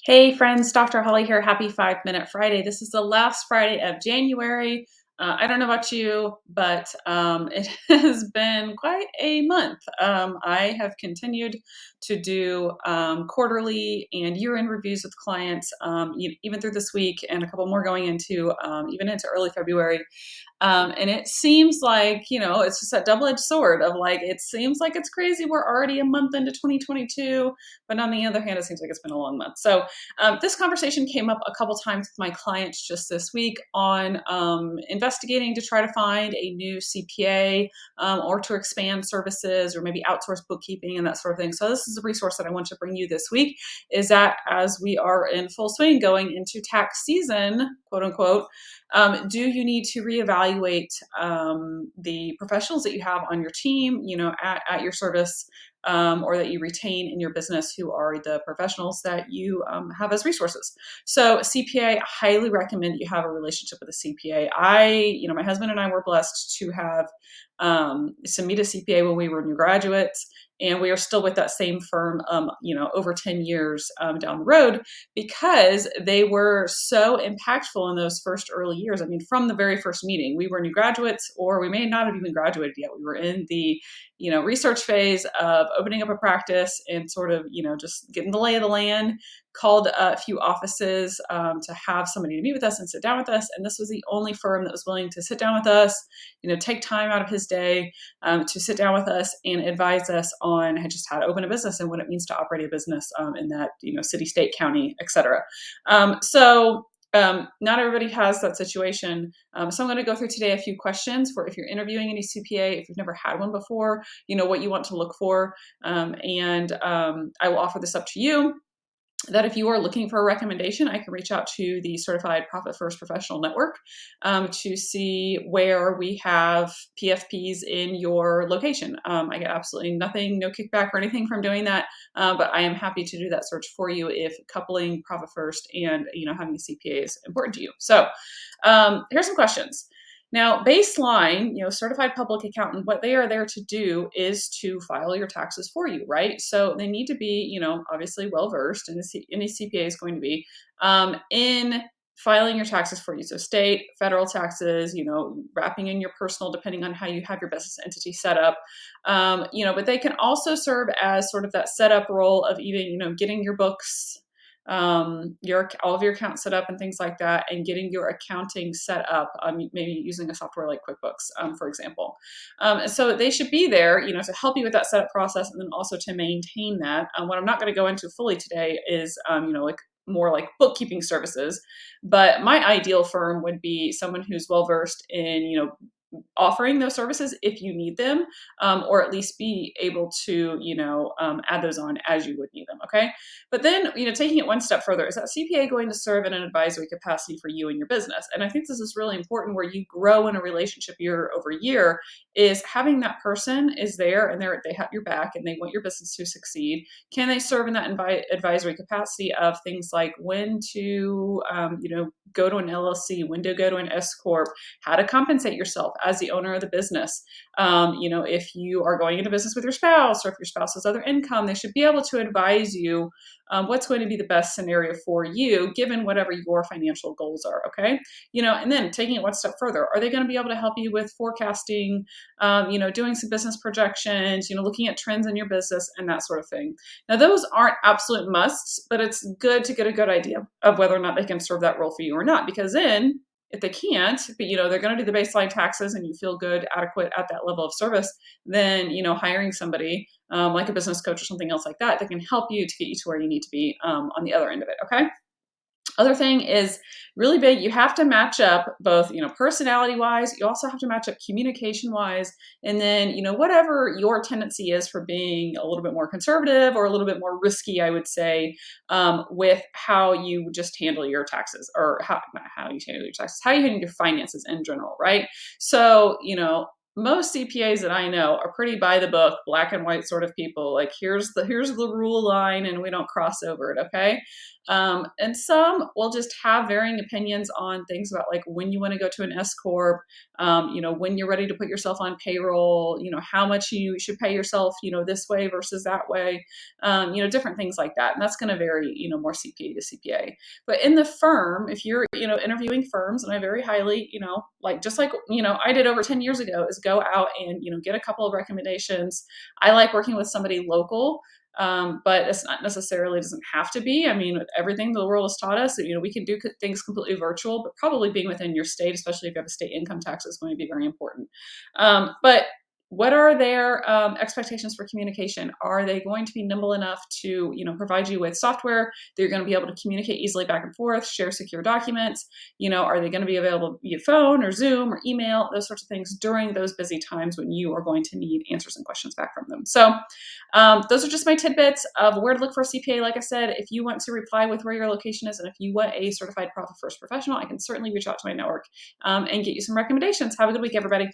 Hey friends, Dr. Holly here. Happy 5 Minute Friday. This is the last Friday of January. I don't know about you, but it has been quite a month. I have continued to do quarterly and year-end reviews with clients, even through this week, and a couple more going into even into early February. And it seems like, it's just that double-edged sword of like, it seems like it's crazy. We're already a month into 2022, but on the other hand, it seems like it's been a long month. So this conversation came up a couple times with my clients just this week on investigating to try to find a new CPA or to expand services or maybe outsource bookkeeping and that sort of thing. So this is a resource that I want to bring you this week, is that as we are in full swing going into tax season, quote unquote, do you need to reevaluate the professionals that you have on your team, at your service, or that you retain in your business, who are the professionals that you have as resources? So CPA, I highly recommend that you have a relationship with a CPA. My husband and I were blessed to have to meet a CPA when we were new graduates. And we are still with that same firm, over 10 years down the road, because they were so impactful in those first early years. I mean, from the very first meeting, we were new graduates, or we may not have even graduated yet. We were in the, research phase of opening up a practice and sort of, just getting the lay of the land. Called a few offices to have somebody to meet with us and sit down with us. And this was the only firm that was willing to sit down with us, take time out of his day to sit down with us and advise us on just how to open a business and what it means to operate a business in that, city, state, county, etc. Not everybody has that situation. So I'm going to go through today a few questions for if you're interviewing any CPA, if you've never had one before, what you want to look for. And I will offer this up to you, that if you are looking for a recommendation, I can reach out to the Certified Profit First Professional Network to see where we have PFPs in your location. I get absolutely nothing, no kickback or anything from doing that, but I am happy to do that search for you if coupling Profit First and having a CPA is important to you. So here's some questions. Now, baseline, certified public accountant, what they are there to do is to file your taxes for you, right? So they need to be, obviously well-versed, and any CPA is going to be, in filing your taxes for you. So state, federal taxes, wrapping in your personal, depending on how you have your business entity set up. But they can also serve as sort of that setup role of even, getting your books, all of your accounts set up and things like that, and getting your accounting set up, maybe using a software like QuickBooks, for example. So they should be there, to help you with that setup process, and then also to maintain that. What I'm not going to go into fully today is, like more like bookkeeping services, but my ideal firm would be someone who's well versed in, offering those services if you need them, or at least be able to, add those on as you would need them. Okay. But then, taking it one step further, is that CPA going to serve in an advisory capacity for you and your business? And I think this is really important, where you grow in a relationship year over year, is having that person is there and they have your back and they want your business to succeed. Can they serve in that advisory capacity of things like when to, go to an LLC, when to go to an S Corp, how to compensate yourself as the owner of the business. If you are going into business with your spouse, or if your spouse has other income, they should be able to advise you what's going to be the best scenario for you, given whatever your financial goals are. Okay. And then taking it one step further, are they going to be able to help you with forecasting, doing some business projections, looking at trends in your business and that sort of thing. Now, those aren't absolute musts, but it's good to get a good idea of whether or not they can serve that role for you or not, because then if they can't, but they're going to do the baseline taxes and you feel good, adequate at that level of service, then hiring somebody like a business coach or something else like that can help you to get you to where you need to be on the other end of it. Okay. Other thing is really big. You have to match up both, personality wise. You also have to match up communication wise. And then, whatever your tendency is for being a little bit more conservative or a little bit more risky, I would say, with how you just handle your taxes, or not how you handle your taxes, how you handle your finances in general, right? So, most CPAs that I know are pretty by the book, black and white sort of people. Like here's the rule line, and we don't cross over it. Okay. And some will just have varying opinions on things about like when you want to go to an S corp, when you're ready to put yourself on payroll, how much you should pay yourself, this way versus that way, different things like that. And that's going to vary, more CPA to CPA. But in the firm, if you're, interviewing firms, and I very highly, just like, I did over 10 years ago, is go out and, get a couple of recommendations. I like working with somebody local. But it's not necessarily doesn't have to be. I mean, with everything the world has taught us, we can do things completely virtual, but probably being within your state, especially if you have a state income tax, is going to be very important. But what are their expectations for communication? Are they going to be nimble enough to, provide you with software that you're going to be able to communicate easily back and forth, share secure documents? Are they going to be available via phone or Zoom or email, those sorts of things during those busy times when you are going to need answers and questions back from them? So those are just my tidbits of where to look for a CPA. Like I said, if you want to reply with where your location is, and if you want a certified profit first professional, I can certainly reach out to my network and get you some recommendations. Have a good week, everybody.